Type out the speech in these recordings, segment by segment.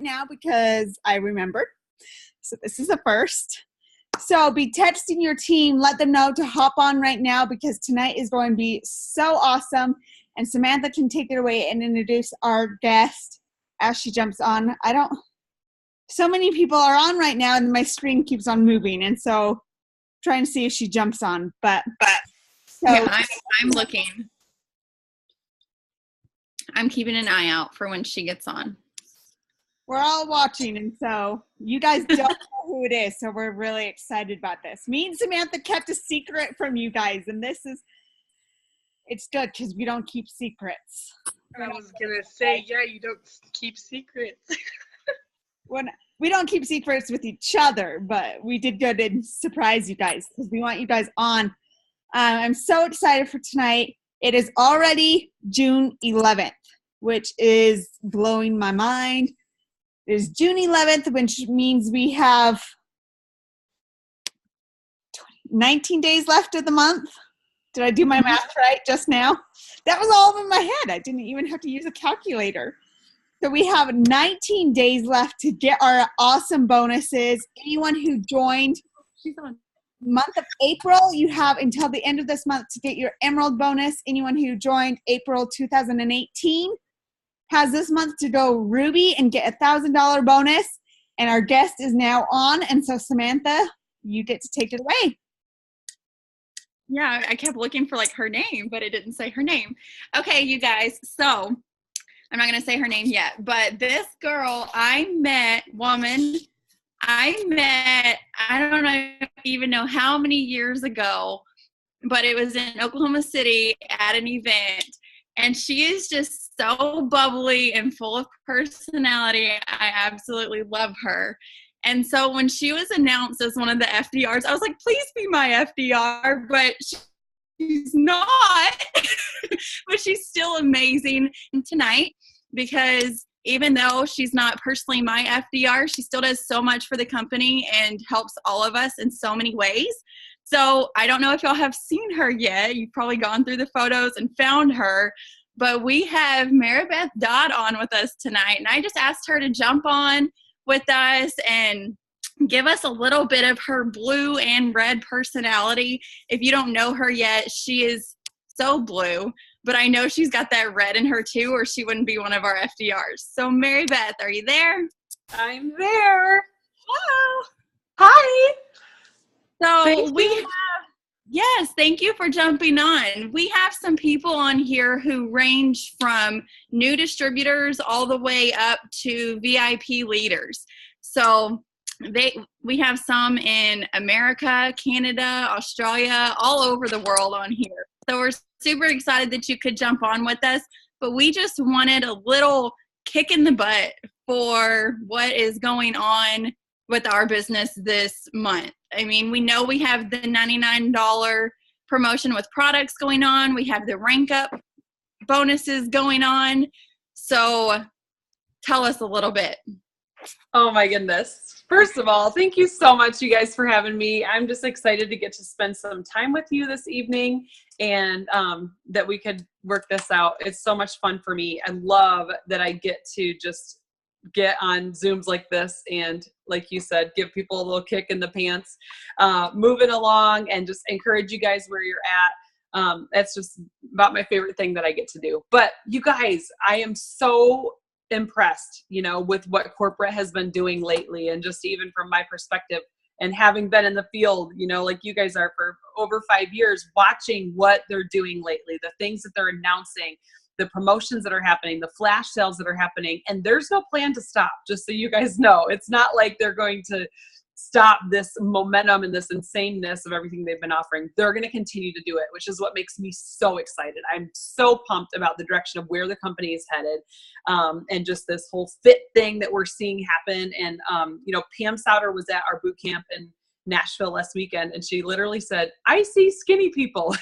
now because I remembered. So this is a first. So be texting your team. Let them know to hop on right now because tonight is going to be so awesome. And Samantha can take it away and introduce our guest as she jumps on. So many people are on right now and my screen keeps on moving. And so trying to see if she jumps on. But so yeah, I'm looking. I'm keeping an eye out for when she gets on. We're all watching, and so you guys don't know who it is, so we're really excited about this. Me and Samantha kept a secret from you guys, and it's good because we don't keep secrets. I was going to say, yeah, you don't keep secrets. We don't keep secrets with each other, but we did good and surprise you guys because we want you guys on. I'm so excited for tonight. It is already June 11th, which is blowing my mind. It is June 11th, which means we have 19 days left of the month. Did I do my math right just now? That was all in my head. I didn't even have to use a calculator. So we have 19 days left to get our awesome bonuses. Anyone who joined month of April, you have until the end of this month to get your Emerald bonus. Anyone who joined April 2018 has this month to go Ruby and get a $1,000 bonus. And our guest is now on. And so Samantha, you get to take it away. Yeah, I kept looking for like her name, but it didn't say her name. Okay, you guys. So I'm not going to say her name yet, but this girl I don't even know how many years ago, but it was in Oklahoma City at an event. And she is just so bubbly and full of personality. I absolutely love her. And so when she was announced as one of the FDRs, I was like, please be my FDR. But she's not. But she's still amazing tonight because even though she's not personally my FDR, she still does so much for the company and helps all of us in so many ways. So I don't know if y'all have seen her yet. You've probably gone through the photos and found her. But we have Maribeth Dodd on with us tonight. And I just asked her to jump on with us and give us a little bit of her blue and red personality. If you don't know her yet, she is so blue. But I know she's got that red in her too, or she wouldn't be one of our FDRs. So Maribeth, are you there? I'm there. Hello. Hi. So yes, thank you for jumping on. We have some people on here who range from new distributors all the way up to VIP leaders. So we have some in America, Canada, Australia, all over the world on here. So we're super excited that you could jump on with us, but we just wanted a little kick in the butt for what is going on with our business this month. I mean, we know we have the $99 promotion with products going on. We have the rank up bonuses going on. So tell us a little bit. Oh my goodness. First of all, thank you so much, you guys, for having me. I'm just excited to get to spend some time with you this evening and that we could work this out. It's so much fun for me. I love that I get to just get on Zooms like this and, like you said, give people a little kick in the pants, moving along and just encourage you guys where you're at. That's just about my favorite thing that I get to do. But you guys, I am so impressed, with what corporate has been doing lately. And just even from my perspective and having been in the field, like you guys are for over 5 years, watching what they're doing lately, the things that they're announcing, the promotions that are happening, the flash sales that are happening, and there's no plan to stop, just so you guys know. It's not like they're going to stop this momentum and this insaneness of everything they've been offering. They're going to continue to do it, which is what makes me so excited. I'm so pumped about the direction of where the company is headed, and just this whole fit thing that we're seeing happen. And, Pam Souter was at our boot camp in Nashville last weekend, and she literally said, I see skinny people.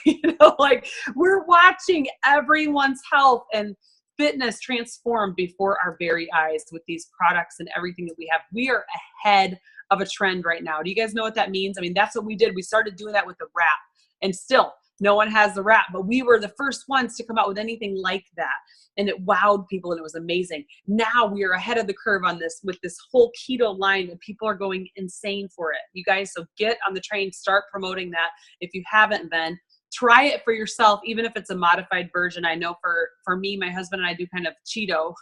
Like, we're watching everyone's health and fitness transform before our very eyes with these products and everything that we have. We are ahead of a trend right now. Do you guys know what that means? I mean, that's what we did. We started doing that with the wrap, and still no one has the wrap, but we were the first ones to come out with anything like that. And it wowed people and it was amazing. Now we are ahead of the curve on this with this whole keto line, and people are going insane for it. You guys, so get on the train, start promoting that. If you haven't been, try it for yourself, even if it's a modified version. I know for me, my husband and I do kind of Cheeto.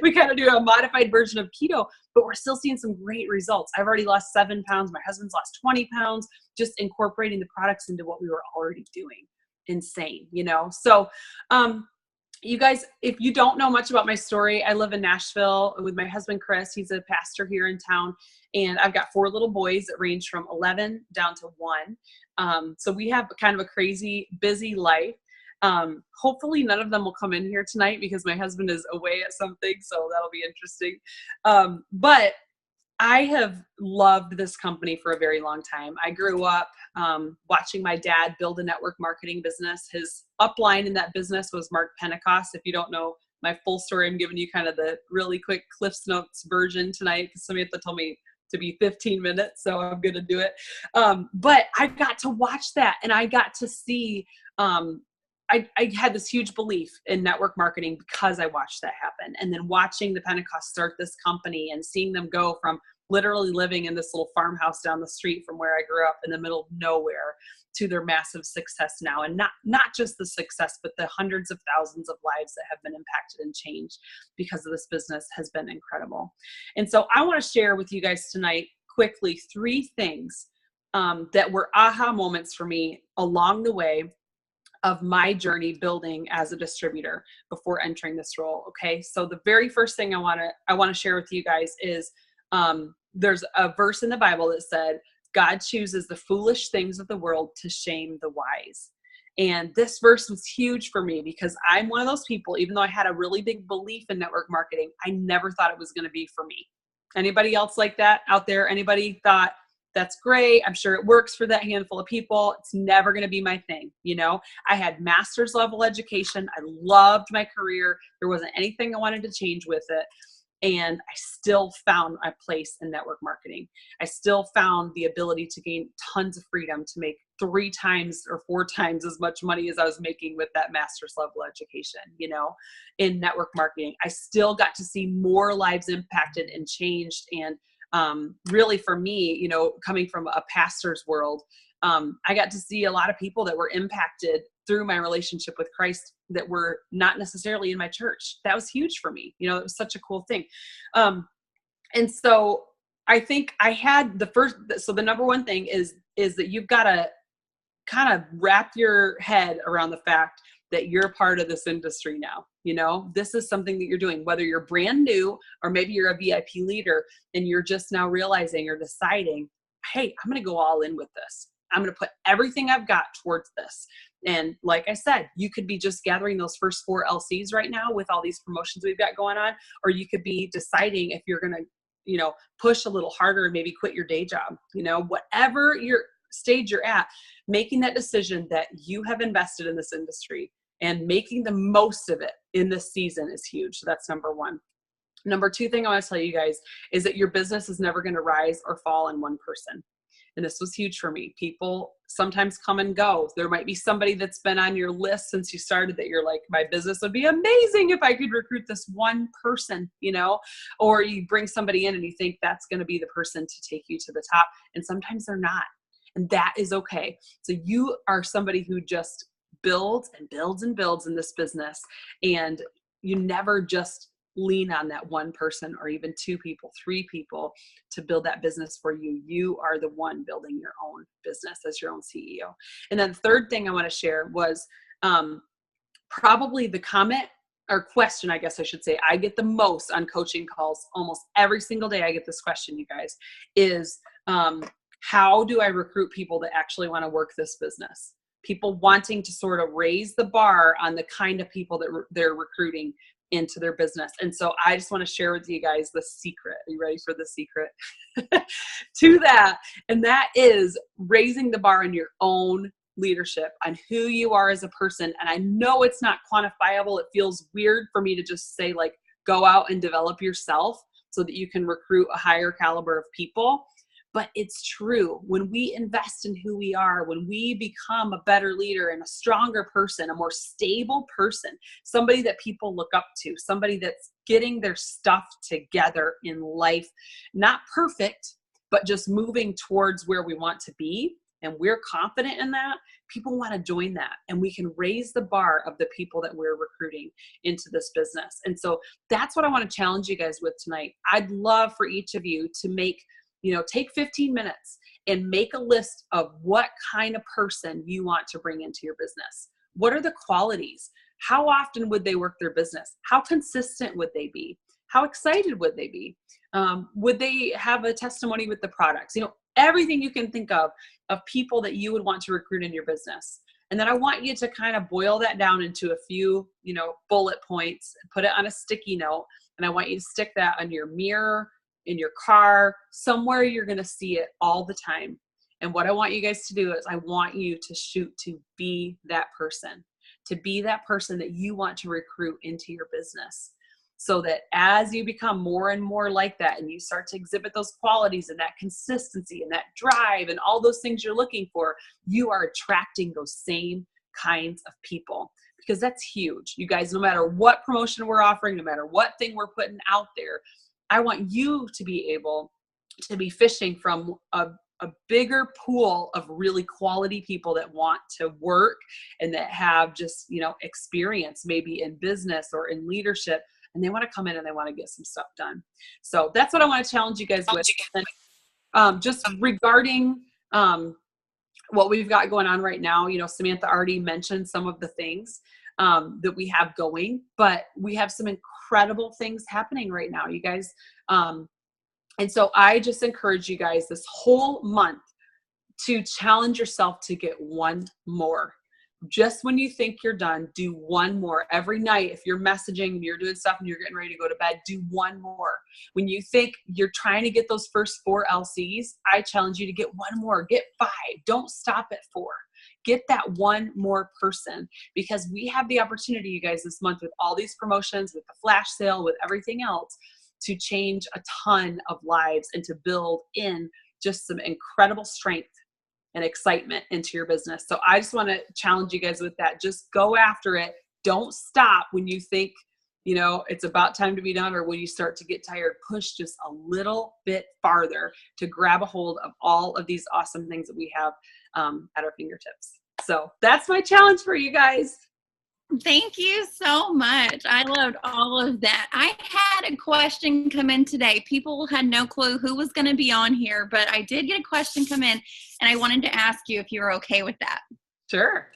We kind of do a modified version of keto, but we're still seeing some great results. I've already lost 7 pounds. My husband's lost 20 pounds, just incorporating the products into what we were already doing. Insane, you know? So, you guys, if you don't know much about my story, I live in Nashville with my husband, Chris. He's a pastor here in town. And I've got 4 little boys that range from 11 down to 1. So we have kind of a crazy, busy life. Hopefully none of them will come in here tonight because my husband is away at something. So that'll be interesting. But I have loved this company for a very long time. I grew up watching my dad build a network marketing business. His upline in that business was Mark Pentecost. If you don't know my full story, I'm giving you kind of the really quick Cliff's Notes version tonight because Samantha told me to be 15 minutes, so I'm going to do it. But I got to watch that, and I got to see, I had this huge belief in network marketing because I watched that happen. And then watching the Pentecost start this company and seeing them go from literally living in this little farmhouse down the street from where I grew up in the middle of nowhere to their massive success now. And not just the success, but the hundreds of thousands of lives that have been impacted and changed because of this business has been incredible. And so I want to share with you guys tonight quickly 3 things that were aha moments for me along the way of my journey building as a distributor before entering this role. Okay. So the very first thing I want to share with you guys is, there's a verse in the Bible that said, God chooses the foolish things of the world to shame the wise. And this verse was huge for me because I'm one of those people, even though I had a really big belief in network marketing, I never thought it was going to be for me. Anybody else like that out there? Anybody thought, that's great, I'm sure it works for that handful of people, it's never going to be my thing? You know, I had master's level education. I loved my career. There wasn't anything I wanted to change with it. And I still found my place in network marketing. I still found the ability to gain tons of freedom to make 3 times or 4 times as much money as I was making with that master's level education, you know, in network marketing. I still got to see more lives impacted and changed. And really for me, you know, coming from a pastor's world, I got to see a lot of people that were impacted through my relationship with Christ that were not necessarily in my church. That was huge for me. You know, it was such a cool thing. And so I think I had so the number one thing is that you've got to kind of wrap your head around the fact that you're part of this industry now. You know, this is something that you're doing, whether you're brand new or maybe you're a VIP leader and you're just now realizing or deciding, hey, I'm going to go all in with this. I'm going to put everything I've got towards this. And like I said, you could be just gathering those first 4 LCs right now with all these promotions we've got going on, or you could be deciding if you're going to, you know, push a little harder and maybe quit your day job. You know, whatever your stage you're at, making that decision that you have invested in this industry and making the most of it in this season is huge. So that's number 1. Number 2 thing I want to tell you guys is that your business is never going to rise or fall in one person. And this was huge for me. People sometimes come and go. There might be somebody that's been on your list since you started that you're like, my business would be amazing if I could recruit this one person, you know, or you bring somebody in and you think that's going to be the person to take you to the top. And sometimes they're not. And that is okay. So you are somebody who just builds and builds and builds in this business. And you never just lean on that one person or even 2 people, 3 people to build that business for you. You are the one building your own business as your own CEO. And then the third thing I want to share was probably the comment or question, I guess I should say, I get the most on coaching calls almost every single day. I get this question, you guys, is how do I recruit people that actually want to work this business? People wanting to sort of raise the bar on the kind of people that they're recruiting into their business. And so I just want to share with you guys the secret. Are you ready for the secret to that? And that is raising the bar on your own leadership, on who you are as a person. And I know it's not quantifiable. It feels weird for me to just say, like, go out and develop yourself so that you can recruit a higher caliber of people. but it's true. When we invest in who we are, when we become a better leader and a stronger person, a more stable person, somebody that people look up to, somebody that's getting their stuff together in life, not perfect, but just moving towards where we want to be, and we're confident in that, people want to join that. And we can raise the bar of the people that we're recruiting into this business. And so that's what I want to challenge you guys with tonight. I'd love for each of you to take 15 minutes and make a list of what kind of person you want to bring into your business. What are the qualities? How often would they work their business? How consistent would they be? How excited would they be? Would they have a testimony with the products? Everything you can think of people that you would want to recruit in your business. And then I want you to kind of boil that down into a few, bullet points, put it on a sticky note. And I want you to stick that on your mirror, in your car, somewhere you're going to see it all the time. And what I want you guys to do is I want you to shoot to be that person that you want to recruit into your business. So that as you become more and more like that, and you start to exhibit those qualities and that consistency and that drive and all those things you're looking for, you are attracting those same kinds of people, because that's huge. You guys, no matter what promotion we're offering, no matter what thing we're putting out there, I want you to be able to be fishing from a bigger pool of really quality people that want to work and that have just, experience maybe in business or in leadership. And they want to come in and they want to get some stuff done. So that's what I want to challenge you guys with. And, just regarding what we've got going on right now, Samantha already mentioned some of the things that we have going, but we have some incredible things happening right now, you guys. And so I just encourage you guys this whole month to challenge yourself to get one more. Just when you think you're done, do one more. Every night, if you're messaging, you're doing stuff and you're getting ready to go to bed, do one more. When you think you're trying to get those first 4 LCs, I challenge you to get one more, get 5. Don't stop at 4. Get that one more person, because we have the opportunity, you guys, this month with all these promotions, with the flash sale, with everything else, to change a ton of lives and to build in just some incredible strength and excitement into your business. So I just want to challenge you guys with that. Just go after it. Don't stop when you think, it's about time to be done, or when you start to get tired. Push just a little bit farther to grab a hold of all of these awesome things that we have at our fingertips. So that's my challenge for you guys. Thank you so much. I loved all of that. I had a question come in today. People had no clue who was going to be on here, but I did get a question come in, and I wanted to ask you if you were okay with that. Sure.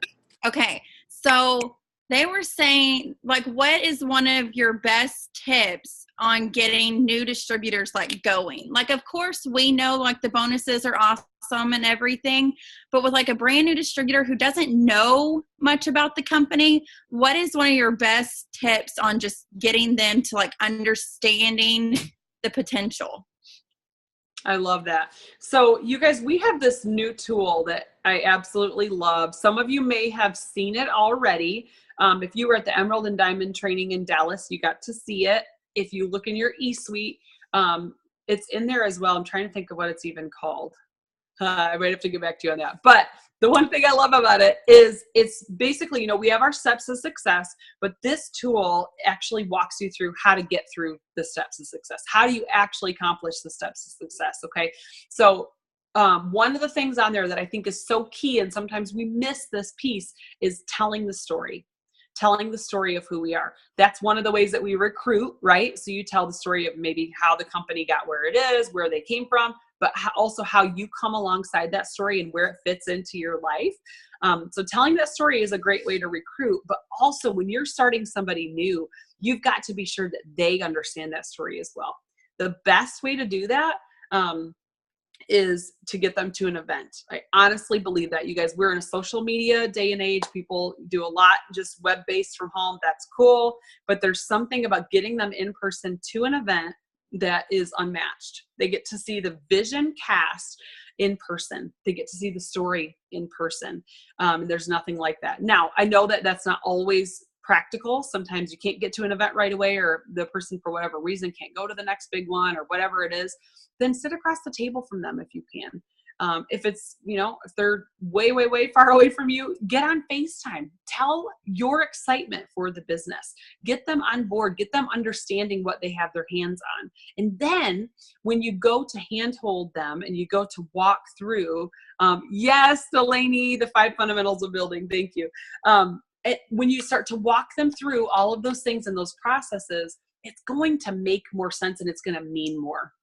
Okay. So they were saying, what is one of your best tips on getting new distributors going? Of course, we know the bonuses are awesome and everything, but with a brand new distributor who doesn't know much about the company, what is one of your best tips on just getting them to understanding the potential? I love that. So you guys, we have this new tool that I absolutely love. Some of you may have seen it already. If you were at the Emerald and Diamond training in Dallas, you got to see it. If you look in your eSuite, it's in there as well. I'm trying to think of what it's even called. I might have to get back to you on that. But the one thing I love about it is it's basically, we have our steps of success, but this tool actually walks you through how to get through the steps of success. How do you actually accomplish the steps of success? Okay. So one of the things on there that I think is so key, and sometimes we miss this piece, is telling the story of who we are. That's one of the ways that we recruit, right? So you tell the story of maybe how the company got where it is, where they came from, but also how you come alongside that story and where it fits into your life. So telling that story is a great way to recruit, but also when you're starting somebody new, you've got to be sure that they understand that story as well. The best way to do that is to get them to an event. I honestly believe that. You guys, we're in a social media day and age. People do a lot just web-based from home. That's cool. But there's something about getting them in person to an event that is unmatched. They get to see the vision cast in person. They get to see the story in person. There's nothing like that. Now, I know that that's not always practical. Sometimes you can't get to an event right away, or the person for whatever reason can't go to the next big one or whatever it is, then sit across the table from them if you can. If it's, if they're way, way, way far away from you, get on FaceTime. Tell your excitement for the business. Get them on board. Get them understanding what they have their hands on. And then when you go to handhold them and you go to walk through, yes, Delaney, the 5 fundamentals of building. Thank you. When you start to walk them through all of those things and those processes, it's going to make more sense and it's going to mean more.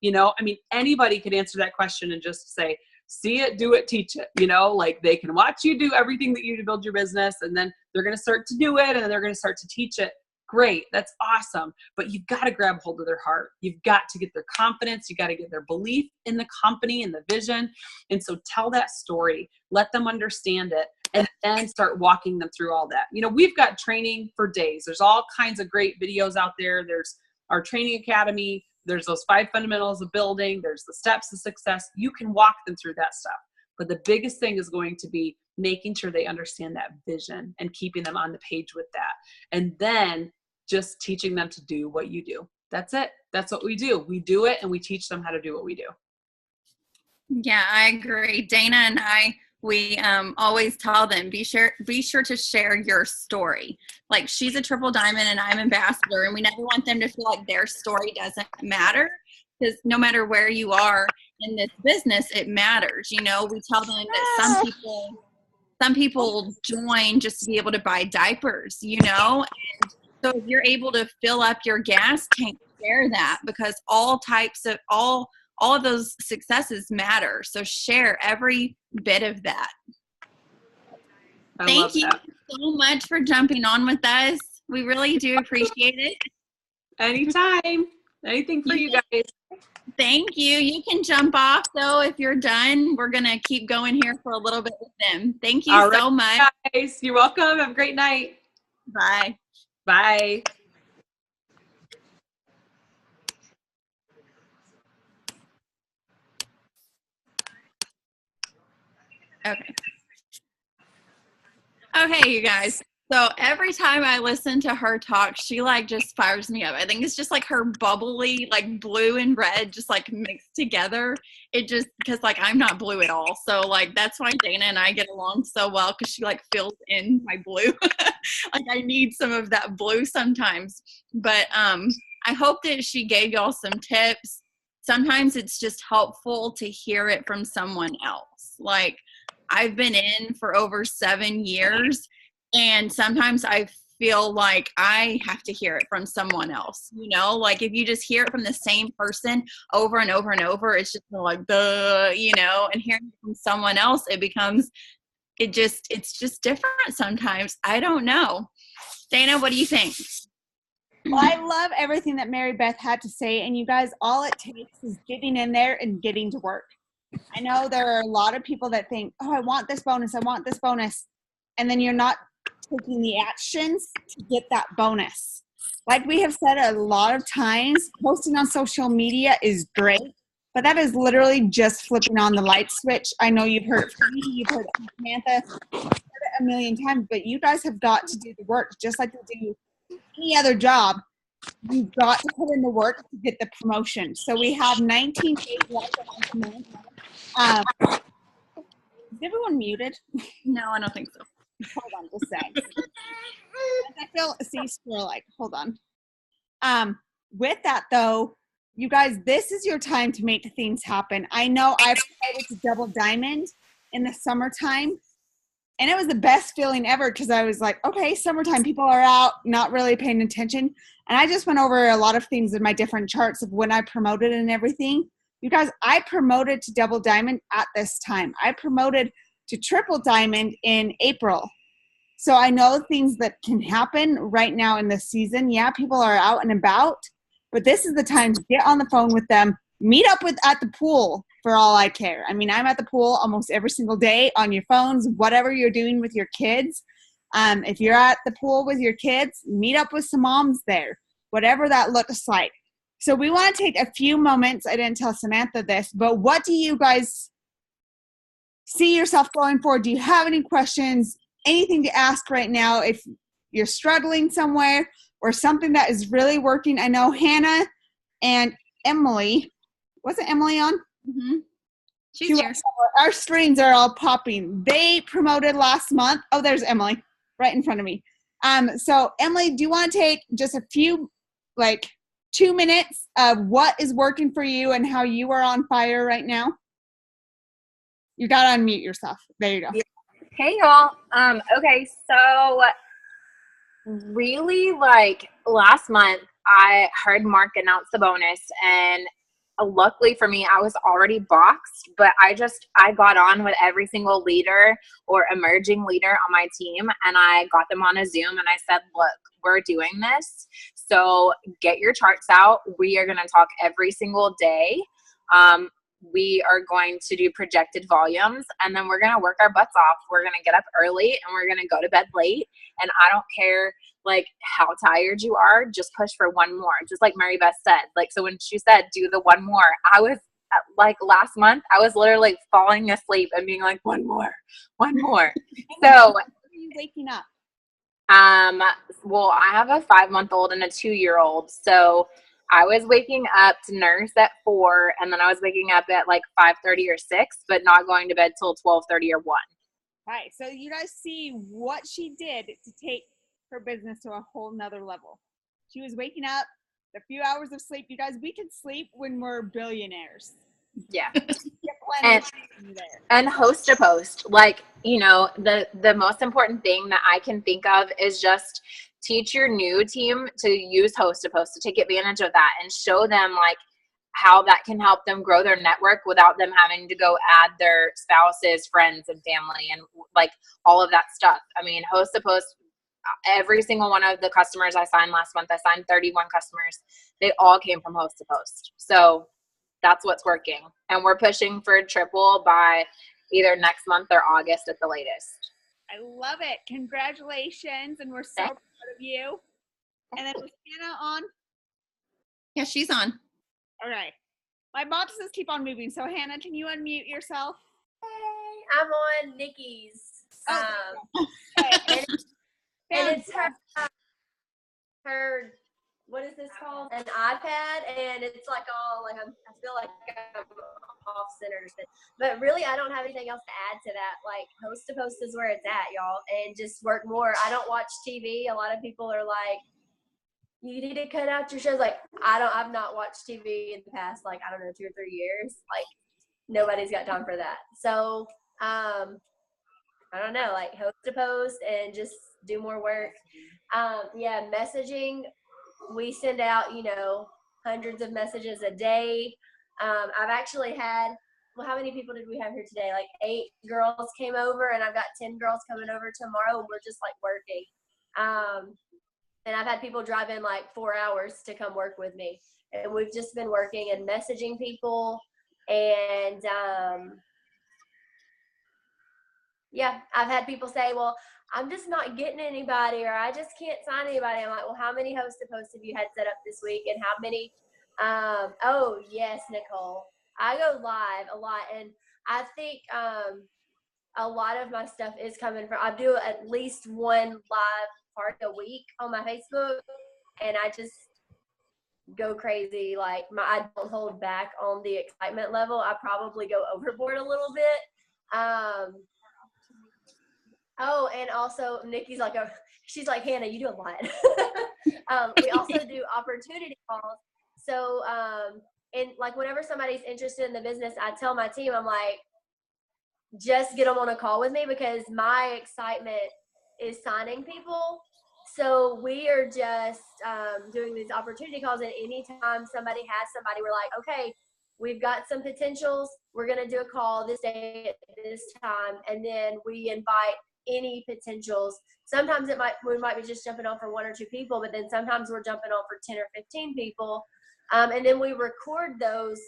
Anybody could answer that question and just say, see it, do it, teach it. Like they can watch you do everything that you do to build your business, and then they're going to start to do it, and then they're going to start to teach it. Great. That's awesome. But you've got to grab hold of their heart. You've got to get their confidence. You got to get their belief in the company and the vision. And so tell that story, let them understand it, and then start walking them through all that. We've got training for days. There's all kinds of great videos out there. There's our training academy. There's those 5 fundamentals of building. There's the steps of success. You can walk them through that stuff. But the biggest thing is going to be making sure they understand that vision and keeping them on the page with that. And then just teaching them to do what you do. That's it. That's what we do. We do it and we teach them how to do what we do. Yeah, I agree. Dana and we always tell them, be sure to share your story. Like, she's a triple diamond and I'm ambassador, and we never want them to feel like their story doesn't matter, because no matter where you are in this business, it matters. We tell them that some people join just to be able to buy diapers, and so if you're able to fill up your gas tank, share that, because all of those successes matter. So share every bit of that. Thank you so much for jumping on with us. We really do appreciate it. Anytime. Anything for you guys. Thank you. You can jump off, though, if you're done. We're going to keep going here for a little bit with them. Thank you so much. Guys, you're welcome. Have a great night. Bye. Bye. Okay, you guys. So every time I listen to her talk, she just fires me up. I think it's just her bubbly, blue and red, just mixed together. It just, because I'm not blue at all. So that's why Dana and I get along so well, because she fills in my blue. I need some of that blue sometimes. But I hope that she gave y'all some tips. Sometimes it's just helpful to hear it from someone else. I've been in for over 7 years, and sometimes I feel like I have to hear it from someone else, if you just hear it from the same person over and over and over, it's just and hearing it from someone else, it's just different sometimes. I don't know. Dana, what do you think? Well, I love everything that Maribeth had to say, and you guys, all it takes is getting in there and getting to work. I know there are a lot of people that think, oh, I want this bonus, and then you're not taking the actions to get that bonus. Like we have said a lot of times, posting on social media is great, but that is literally just flipping on the light switch. I know you've heard it from me, you've heard it from Samantha, you've heard it a million times, but you guys have got to do the work just like you do any other job. You've got to put in the work to get the promotion. So we have 19 days left of the month. Is everyone muted? No, I don't think so. Hold on, just a sec. Hold on. With that though, you guys, this is your time to make things happen. I know I promoted to Double Diamond in the summertime, and it was the best feeling ever, because I was like, okay, summertime, people are out, not really paying attention. And I just went over a lot of things in my different charts of when I promoted and everything. You guys, I promoted to Double Diamond at this time. I promoted to Triple Diamond in April. So I know things that can happen right now in this season. Yeah, people are out and about, but this is the time to get on the phone with them, meet up at the pool for all I care. I mean, I'm at the pool almost every single day on your phones, whatever you're doing with your kids. If you're at the pool with your kids, meet up with some moms there, whatever that looks like. So we want to take a few moments. I didn't tell Samantha this, but what do you guys see yourself going for? Do you have any questions, anything to ask right now? If you're struggling somewhere, or something that is really working. I know Hannah and Emily, wasn't Emily on? Mm-hmm. She's here. Our screens are all popping. They promoted last month. Oh, there's Emily right in front of me. So Emily, do you want to take just a few, like 2 minutes of what is working for you and how you are on fire right now? You got to unmute yourself. There you go. Hey y'all. Okay, so really like last month I heard Mark announce the bonus, and luckily for me I was already boxed, but I got on with every single leader or emerging leader on my team, and I got them on a Zoom and I said, look, we're doing this, so get your charts out. We are going to talk every single day. We are going to do projected volumes, and then we're going to work our butts off. We're going to get up early and we're going to go to bed late. And I don't care like how tired you are, just push for one more. Just like Maribeth said, like, so when she said, do the one more, I was like last month, I was literally falling asleep and being like, one more. So when are you waking up? Well, I have a 5-month-old and a 2-year-old. So I was waking up to nurse at 4, and then I was waking up at like 5:30 or 6, but not going to bed till 12:30 or 1. Right. So you guys see what she did to take her business to a whole nother level. She was waking up, a few hours of sleep. You guys, we can sleep when we're billionaires. Yeah. and host to post, like, you know, the most important thing that I can think of is just teach your new team to use host to post, to take advantage of that and show them like how that can help them grow their network without them having to go add their spouses, friends, and family and like all of that stuff. I mean, host to post, every single one of the customers I signed last month, I signed 31 customers. They all came from host to post. So that's what's working. And we're pushing for a triple by either next month or August at the latest. I love it. Congratulations. And we're so proud of you. And then was Hannah on? Yeah, she's on. All right. My boxes keep on moving. So Hannah, can you unmute yourself? Hey, I'm on Nikki's. And it's her, what is this called? An iPad, and it's like all like I feel like I'm off center, but really I don't have anything else to add to that. Like host to post is where it's at, y'all, and just work more. I don't watch TV. A lot of people are like, you need to cut out your shows. Like I've not watched TV in the past, like, I don't know, 2 or 3 years. Like nobody's got time for that. So I don't know, like host to post and just do more work. Yeah, messaging, we send out, you know, hundreds of messages a day. I've actually had, well, how many people did we have here today? Like 8 girls came over, and I've got 10 girls coming over tomorrow, and we're just like working. And I've had people drive in like 4 hours to come work with me, and we've just been working and messaging people. And yeah, I've had people say, well, I'm just not getting anybody, or I just can't sign anybody. I'm like, well, how many host to posts have you had set up this week, and how many? Oh yes, Nicole, I go live a lot, and I think a lot of my stuff is coming from, I do at least one live part a week on my Facebook, and I just go crazy. Like I don't hold back on the excitement level. I probably go overboard a little bit. Oh, and also Nikki's like, she's like, Hannah, you do a lot. We also do opportunity calls. So, and like whenever somebody's interested in the business, I tell my team, I'm like, just get them on a call with me, because my excitement is signing people. So we are just doing these opportunity calls, and anytime somebody has somebody, we're like, okay, we've got some potentials. We're going to do a call this day at this time, and then we invite any potentials. Sometimes we might be just jumping on for 1 or 2 people, but then sometimes we're jumping on for 10 or 15 people. And then we record those.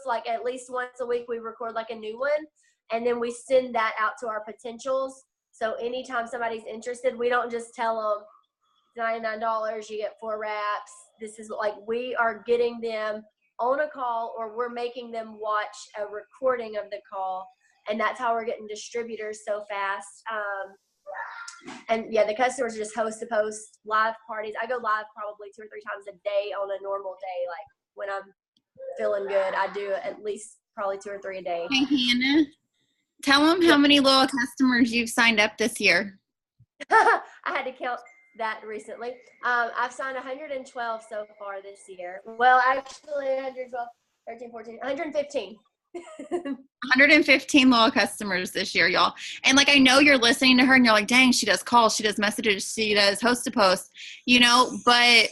Like at least once a week. We record like a new one, and then we send that out to our potentials. So anytime somebody's interested, we don't just tell them $99, you get 4 wraps. This is like, we are getting them on a call, or we're making them watch a recording of the call. And that's how we're getting distributors so fast. And yeah, the customers are just host to post live parties. I go live probably 2 or 3 times a day on a normal day. Like when I'm feeling good, I do at least probably 2 or 3 a day. Hey, Hannah, tell them how many loyal customers you've signed up this year. I had to count that recently. I've signed 112 so far this year. Well, actually 112, 13, 14, 115. 115 loyal customers this year, y'all. And like, I know you're listening to her and you're like, dang, she does calls, she does messages, she does host to post, you know, but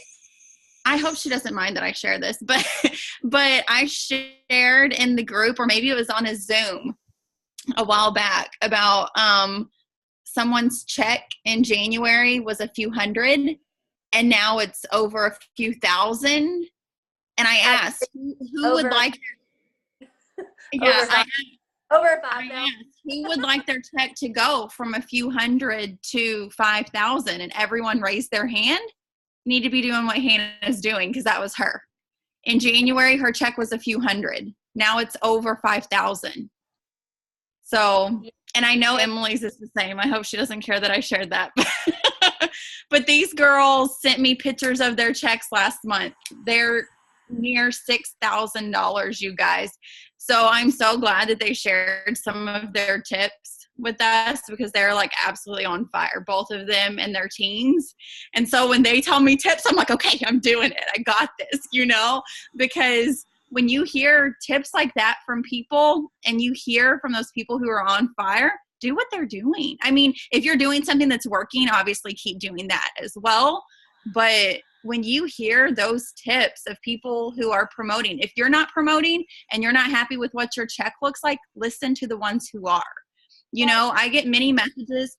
I hope she doesn't mind that I share this, but I shared in the group, or maybe it was on a Zoom a while back, about someone's check in January was a few hundred and now it's over a few thousand. And I asked who would like over 5,000. Who would like their check to go from a few hundred to 5,000? And everyone raised their hand. Need to be doing what Hannah's doing, because that was her. In January, her check was a few hundred. Now it's over 5,000. So, and I know Emily's is the same. I hope she doesn't care that I shared that. But these girls sent me pictures of their checks last month. They're near $6,000, you guys. So I'm so glad that they shared some of their tips with us, because they're like absolutely on fire, both of them and their teams. And so when they tell me tips, I'm like, okay, I'm doing it. I got this, you know, because when you hear tips like that from people and you hear from those people who are on fire, do what they're doing. I mean, if you're doing something that's working, obviously keep doing that as well. But when you hear those tips of people who are promoting, if you're not promoting and you're not happy with what your check looks like, listen to the ones who are. You know, I get many messages.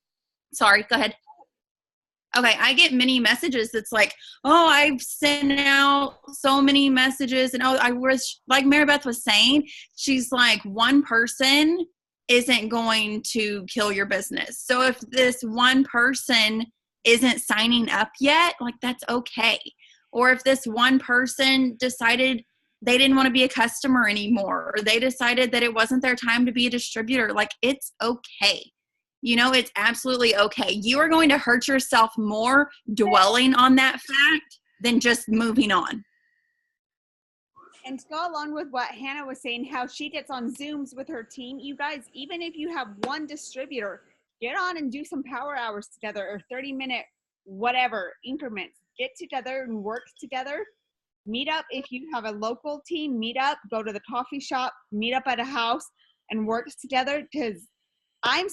Sorry, go ahead. Okay, I get many messages that's like, oh, I've sent out so many messages. And oh, I was, like Maribeth was saying, she's like, one person isn't going to kill your business. So if this one person isn't signing up yet, like, that's okay. Or if this one person decided they didn't want to be a customer anymore, or they decided that it wasn't their time to be a distributor, like, it's okay. You know, it's absolutely okay. You are going to hurt yourself more dwelling on that fact than just moving on. And to go along with what Hannah was saying, how she gets on Zooms with her team, you guys, even if you have one distributor, get on and do some power hours together, or 30-minute whatever increments. Get together and work together. Meet up if you have a local team. Meet up, go to the coffee shop, meet up at a house, and work together. Because I'm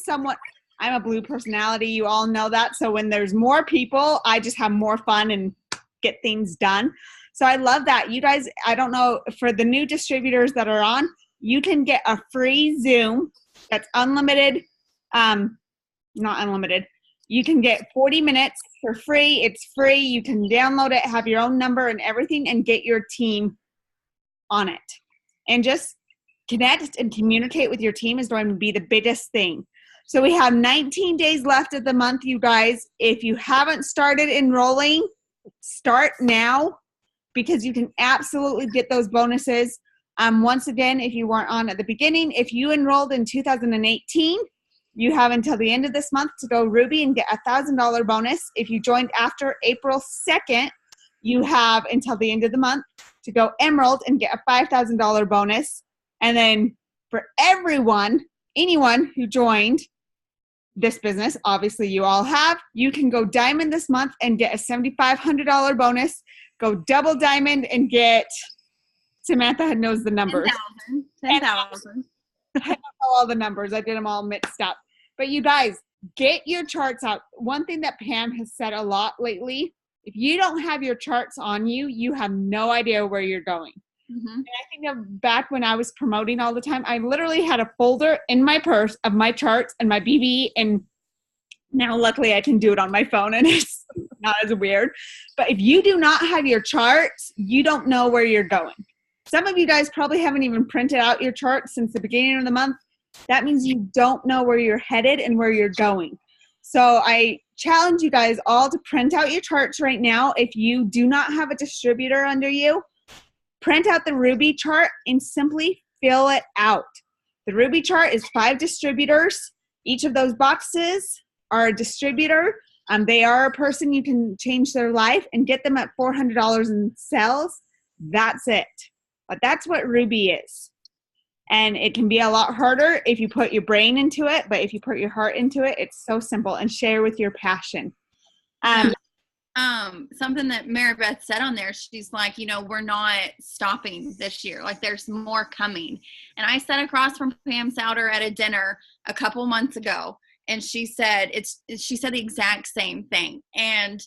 a blue personality. You all know that. So when there's more people, I just have more fun and get things done. So I love that. You guys, I don't know, for the new distributors that are on, you can get a free Zoom that's unlimited. Not unlimited. You can get 40 minutes for free. It's free. You can download it, have your own number and everything, and get your team on it. And just connect and communicate with your team is going to be the biggest thing. So we have 19 days left of the month, you guys. If you haven't started enrolling, start now, because you can absolutely get those bonuses. Once again, if you weren't on at the beginning, if you enrolled in 2018, you have until the end of this month to go Ruby and get a $1,000 bonus. If you joined after April 2nd, you have until the end of the month to go Emerald and get a $5,000 bonus. And then for anyone who joined this business, obviously you all have, you can go Diamond this month and get a $7,500 bonus. Go double Diamond and get, Samantha knows the numbers. 10,000. I don't know all the numbers. I did them all mixed up. But you guys, get your charts out. One thing that Pam has said a lot lately, if you don't have your charts on you, you have no idea where you're going. Mm-hmm. And I think of back when I was promoting all the time, I literally had a folder in my purse of my charts and my BB, and now luckily I can do it on my phone and it's not as weird. But if you do not have your charts, you don't know where you're going. Some of you guys probably haven't even printed out your charts since the beginning of the month. That means you don't know where you're headed and where you're going. So I challenge you guys all to print out your charts right now. If you do not have a distributor under you, print out the Ruby chart and simply fill it out. The Ruby chart is 5 distributors. Each of those boxes are a distributor. They are a person you can change their life and get them at $400 in sales. That's it. But that's what Ruby is. And it can be a lot harder if you put your brain into it, but if you put your heart into it, it's so simple. And share with your passion. Something that Maribeth said on there, she's like, you know, we're not stopping this year. Like, there's more coming. And I sat across from Pam Souter at a dinner a couple months ago, and she said the exact same thing. And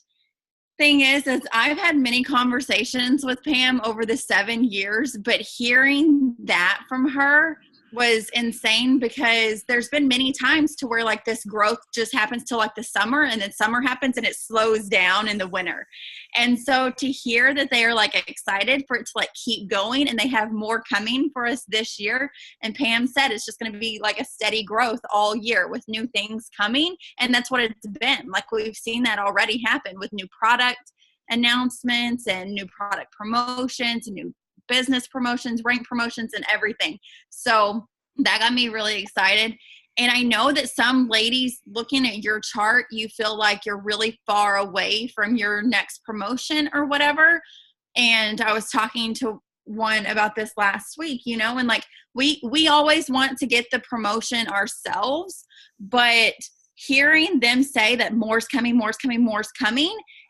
thing is I've had many conversations with Pam over the 7 years, but hearing that from her was insane, because there's been many times to where like this growth just happens till like the summer, and then summer happens and it slows down in the winter. And so to hear that they are like excited for it to like keep going, and they have more coming for us this year. And Pam said it's just going to be like a steady growth all year with new things coming. And that's what it's been. Like, we've seen that already happen with new product announcements and new product promotions and new business promotions, rank promotions, and everything. So that got me really excited. And I know that some ladies looking at your chart, you feel like you're really far away from your next promotion or whatever. And I was talking to one about this last week, you know, and like we always want to get the promotion ourselves, but hearing them say that more's coming,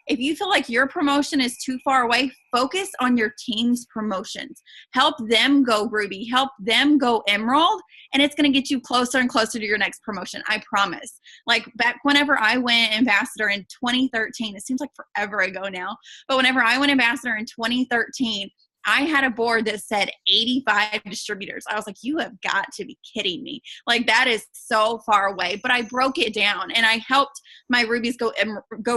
if you feel like your promotion is too far away, focus on your team's promotions. Help them go Ruby, help them go Emerald, and it's going to get you closer and closer to your next promotion. I promise. Like, back whenever I went ambassador in 2013, it seems like forever ago now, but whenever I went ambassador in 2013, I had a board that said 85 distributors. I was like, you have got to be kidding me. Like, that is so far away. But I broke it down, and I helped my rubies go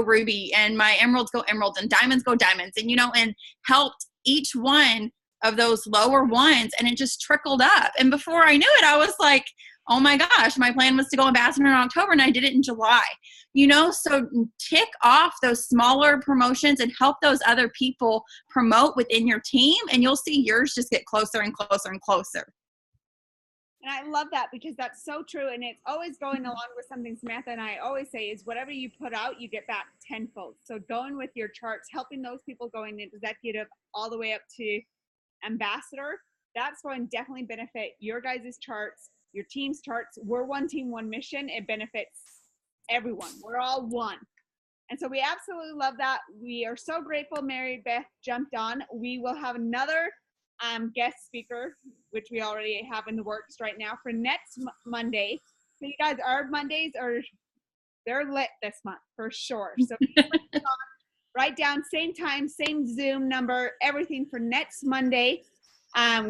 Ruby, and my emeralds go emeralds, and diamonds go diamonds, and, you know, and helped each one of those lower ones, and it just trickled up. And before I knew it, I was like, oh my gosh, my plan was to go ambassador in October, and I did it in July. You know, so tick off those smaller promotions and help those other people promote within your team, and you'll see yours just get closer and closer and closer. And I love that, because that's so true. And it's always going along with something Samantha and I always say is whatever you put out, you get back tenfold. So going with your charts, helping those people going executive all the way up to ambassador, that's going to definitely benefit your guys' charts, your team's charts. We're one team, one mission. It benefits everyone. We're all one. And so we absolutely love that. We are so grateful Maribeth jumped on. We will have another guest speaker, which we already have in the works right now, for next Monday. So you guys, our Mondays they're lit this month for sure. So write down same time, same Zoom number, everything for next Monday.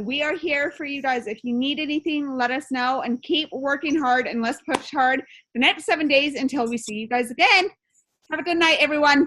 We are here for you guys. If you need anything, let us know, and keep working hard, and let's push hard the next 7 days until we see you guys again. Have a good night, everyone.